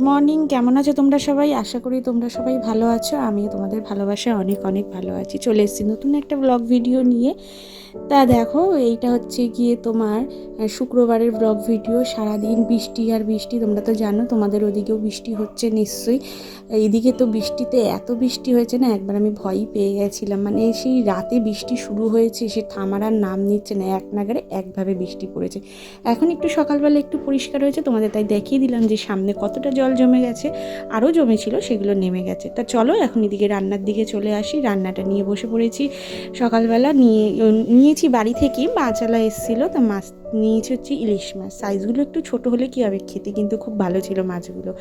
Morning, কেমন আছো তোমরা সবাই? আশা করি তোমরা সবাই ভালো আছো। আমিও তোমাদের ভালোবাসায় অনেক অনেক ভালো আছি। চলে এসেছি নতুন একটা ব্লগ ভিডিও নিয়ে। তা দেখো, এইটা হচ্ছে গিয়ে তোমার শুক্রবারের ব্লগ ভিডিও। সারাদিন বৃষ্টি আর বৃষ্টি, তোমরা তো জানো তোমাদের ওদিকেও বৃষ্টি হচ্ছে নিশ্চয়ই। এইদিকে তো বৃষ্টিতে এত বৃষ্টি হয়েছে না, একবার আমি ভয়ই পেয়ে গেছিলাম। মানে সেই রাতে বৃষ্টি শুরু হয়েছে, সে থামার আর নাম নিচ্ছে না, এক নাগাড়ে একভাবে বৃষ্টি পড়েছে। এখন একটু সকালবেলা একটু পরিষ্কার হয়েছে তোমাদের, তাই দেখিয়ে দিলাম যে সামনে কতটা জল জমে গেছে। আরও জমেছিল, সেগুলো নেমে গেছে। তা চলো এখন এদিকে রান্নার দিকে চলে আসি। রান্নাটা নিয়ে বসে পড়েছি। সকালবেলা নিয়েছি বাড়ি থেকেই, মাছওয়ালা এসেছিলো, তা মাছ নিয়েছি হচ্ছে ইলিশ মাছ। সাইজগুলো একটু ছোট হলে কী হবে, খেতে কিন্তু খুব ভালো ছিল মাছগুলো।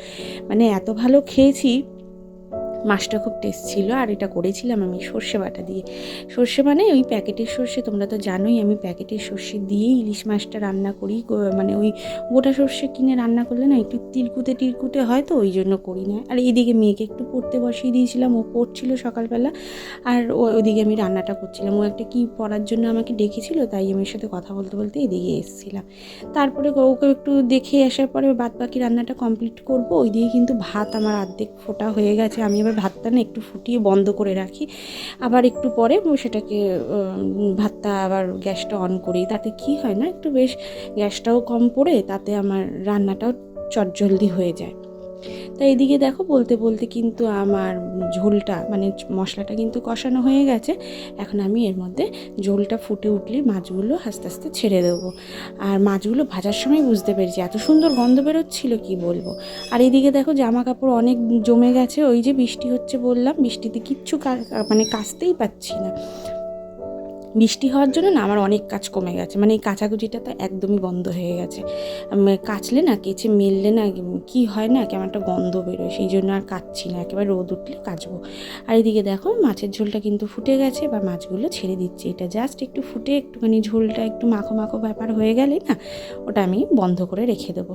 মানে এত ভালো খেয়েছি, মাছটা খুব টেস্ট ছিল। আর এটা করেছিলাম আমি সর্ষে বাটা দিয়ে। সর্ষে মানে ওই প্যাকেটের সর্ষে, তোমরা তো জানোই আমি প্যাকেটের সর্ষে দিয়েই ইলিশ মাছটা রান্না করি। মানে ওই গোটা সর্ষে কিনে রান্না করলে না একটু তিরকুটে হয়, তো ওই জন্য করি না। আর এইদিকে মেয়েকে একটু পড়তে বসিয়ে দিয়েছিলাম, ও পড়ছিল সকালবেলা। আর ওইদিকে আমি রান্নাটা করছিলাম। ও একটা কি পড়ার জন্য আমাকে ডেকেছিল, তাই আমি ওর সাথে কথা বলতে বলতে এদিকে এসেছিলাম। তারপরে ওকে একটু দেখে আসার পরে বাদ বাকি রান্নাটা কমপ্লিট করব। ওইদিকে কিন্তু ভাত আমার অর্ধেক ফোটা হয়ে গেছে। আমি এবার ভাতটা না একটু ফুটিয়ে বন্ধ করে রাখি, আবার একটু পরে সেটাকে ভাতটা আবার গ্যাসটা অন করি। তাতে কি হয় না, একটু বেশ গ্যাসটাও কম পড়ে, তাতে আমার রান্নাটাও চটজলদি হয়ে যায়। তাই এদিকে দেখো, বলতে বলতে কিন্তু আমার ঝোলটা মানে মশলাটা কিন্তু কষানো হয়ে গেছে। এখন আমি এর মধ্যে ঝোলটা ফুটে উঠলে মাছগুলো আস্তে আস্তে ছেড়ে দেবো। আর মাছগুলো ভাজার সময় বুঝতে পেরেছি এত সুন্দর গন্ধ বেরোচ্ছিল কি বলবো। আর এইদিকে দেখো জামা কাপড় অনেক জমে গেছে। ওই যে বৃষ্টি হচ্ছে বললাম, বৃষ্টিতে কিচ্ছু মানে কাচতেই পাচ্ছি না। বৃষ্টি হওয়ার জন্য না আমার অনেক কাজ কমে গেছে। মানে এই কাচাকুচিটা তো একদমই বন্ধ হয়ে গেছে। কাচলে না, কেচে মেললে না কি হয় না, কেমন একটা গন্ধ বেরোয়, সেই জন্য আর কাচছি না। একেবারে রোদ উঠলে কাচবো। আর এদিকে দেখো মাছের ঝোলটা কিন্তু ফুটে গেছে, বা মাছগুলো ছেড়ে দিচ্ছি। এটা জাস্ট একটু ফুটে একটুখানি ঝোলটা একটু মাখো মাখো ব্যাপার হয়ে গেলে না, ওটা আমি বন্ধ করে রেখে দেবো।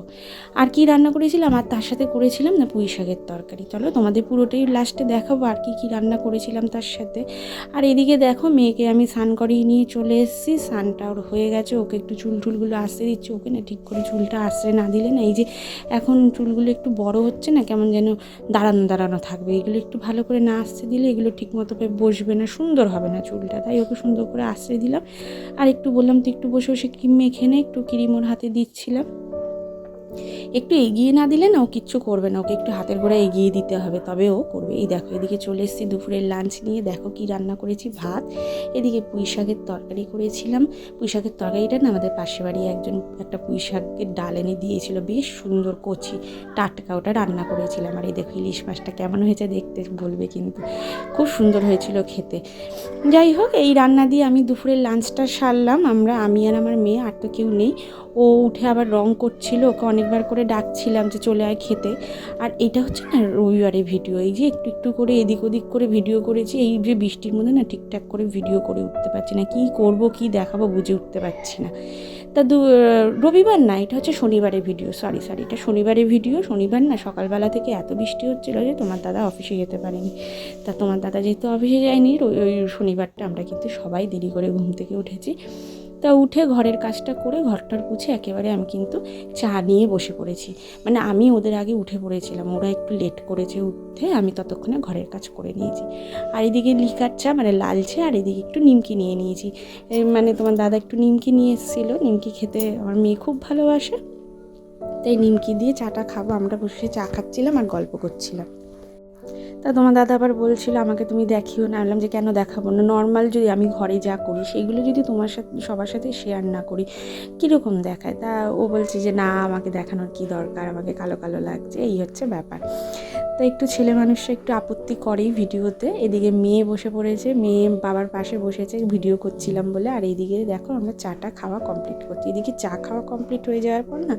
আর কি রান্না করেছিলাম, আর তার সাথে করেছিলাম না পুঁই শাকের তরকারি। চলো তোমাদের পুরোটাই লাস্টে দেখাবো আর কি রান্না করেছিলাম তার সাথে। আর এদিকে দেখো মেয়েকে আমি স্নান করিয়ে নিয়ে চলে এসেছি। স্নানটা ওর হয়ে গেছে, ওকে একটু চুলগুলো আশ্রে দিচ্ছি। ওকে না ঠিক করে চুলটা আশ্রে না দিলে না, এই যে এখন চুলগুলো একটু বড় হচ্ছে না, কেমন যেন দাঁড়ানো থাকবে। এগুলো একটু ভালো করে না আশ্রে দিলে এগুলো ঠিক মতো বসবে না, সুন্দর হবে না চুলটা। তাই ওকে সুন্দর করে আশ্রে দিলাম। আর একটু বললাম তো একটু বসে বসে ক্রিম মেখে নে, একটু ক্রিম ওর হাতে দিচ্ছিলাম। একটু এগিয়ে না দিলে না ও কিচ্ছু করবে না, ওকে একটু হাতের গোড়ায় এগিয়ে দিতে হবে, তবে ও করবে। এই দেখো এদিকে চলে এসেছি দুপুরের লাঞ্চ নিয়ে। দেখো কি রান্না করেছি, ভাত, এদিকে পুঁই শাকের তরকারি করেছিলাম। পুঁই শাকের তরকারিটা না আমাদের পাশে বাড়ি একটা পুঁই শাকের ডাল এনে দিয়েছিল, বেশ সুন্দর কচি টাটকা, ওটা রান্না করেছিলাম। আর এই দেখো ইলিশ মাছটা কেমন হয়েছে দেখতে বলবে কিন্তু, খুব সুন্দর হয়েছিল খেতে। যাই হোক, এই রান্না দিয়ে আমি দুপুরের লাঞ্চটা সারলাম। আমি আর আমার মেয়ে, আর তো কেউ নেই। ও উঠে আবার রং করছিল, ওকে অনেকবার করে ডাকছিলাম যে চলে আয় খেতে। আর এটা হচ্ছে না রবিবারের ভিডিও, এই যে একটু একটু করে এদিক ওদিক করে ভিডিও করেছি। এই যে বৃষ্টির মধ্যে না ঠিকঠাক করে ভিডিও করে উঠতে পারছি না, কী করব কী দেখাবো বুঝে উঠতে পারছি না। তা রবিবার না, এটা হচ্ছে শনিবারের ভিডিও। সরি এটা শনিবারের ভিডিও। শনিবার না সকালবেলা থেকে এত বৃষ্টি হচ্ছিলো যে তোমার দাদা অফিসে যেতে পারেনি। তা তোমার দাদা যেহেতু অফিসে যায়নি, ওই শনিবারটা আমরা কিন্তু সবাই দেরি করে ঘুম থেকে উঠেছি। তা উঠে ঘরের কাজটা করে ঘরটার পুছে একেবারে আমি কিন্তু চা নিয়ে বসে পড়েছি। মানে আমি ওদের আগে উঠে পড়েছিলাম, ওরা একটু লেট করেছে উঠতে, আমি ততক্ষণে ঘরের কাজ করে নিয়েছি। আর এদিকে লিকার চা মানে লাল চা, আর এদিকে একটু নিমকি নিয়ে নিয়েছি। মানে তোমার দাদা একটু নিমকি নিয়ে এসেছিলো, নিমকি খেতে আমার মেয়ে খুব ভালোবাসে, তাই নিমকি দিয়ে চাটা খাবো। আমরা বসে চা খাচ্ছিলাম আর গল্প করছিলাম। তা তোমার দাদা আবার বলছিল আমাকে তুমি দেখিও না। বললাম যে কেন দেখাবো না, নর্মাল যদি আমি ঘরে যা করি সেইগুলো যদি তোমার সাথে সবার সাথে শেয়ার না করি কীরকম দেখায়। তা ও বলছে যে না, আমাকে দেখানোর কী দরকার, আমাকে কালো কালো লাগছে, এই হচ্ছে ব্যাপার। তো একটু ছেলে মানুষরা একটু আপত্তি করেই ভিডিওতে। এদিকে মেয়ে বসে পড়েছে, মেয়ে বাবার পাশে বসেছে ভিডিও করছিলাম বলে। আর এইদিকে দেখো আমরা চাটা খাওয়া কমপ্লিট করছি। এদিকে চা খাওয়া কমপ্লিট হয়ে যাওয়ার পর না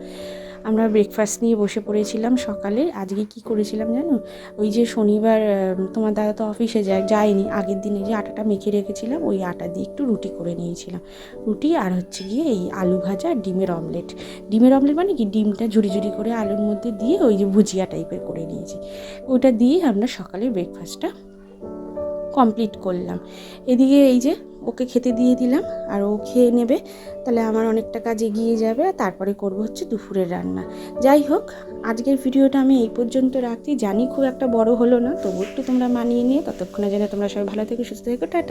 আমরা ব্রেকফাস্ট নিয়ে বসে পড়েছিলাম সকালে। আজকে কি করেছিলাম জানো, ওই যে শনিবার তোমার দাদা তো অফিসে যায়নি, আগের দিনে যে আটাটা মেখে রেখেছিলাম ওই আটা দিয়ে একটু রুটি করে নিয়েছিলাম। রুটি আর হচ্ছে গিয়ে এই আলু ভাজা আর ডিমের অমলেট মানে কি ডিমটা ঝুড়ি ঝুড়ি করে আলুর মধ্যে দিয়ে ওই যে ভুজিয়া টাইপের করে নিয়েছি। ওটা দিয়ে আমরা সকালে ব্রেকফাস্টটা কমপ্লিট করলাম। এদিকে এই যে ওকে খেতে দিয়ে দিলাম, আর ও খেয়ে নেবে, তাহলে আমার অনেকটা কাজ এগিয়ে যাবে। আর তারপরে করব হচ্ছে দুপুরের রান্না। যাই হোক, আজকের ভিডিওটা আমি এই পর্যন্ত রাখছি। জানি খুব একটা বড় হলো না, তবু একটু তোমরা মানিয়ে নিয়ে ততক্ষণে যেন তোমরা সবাই ভালো থেকো, সুস্থ থেকো, টাটা।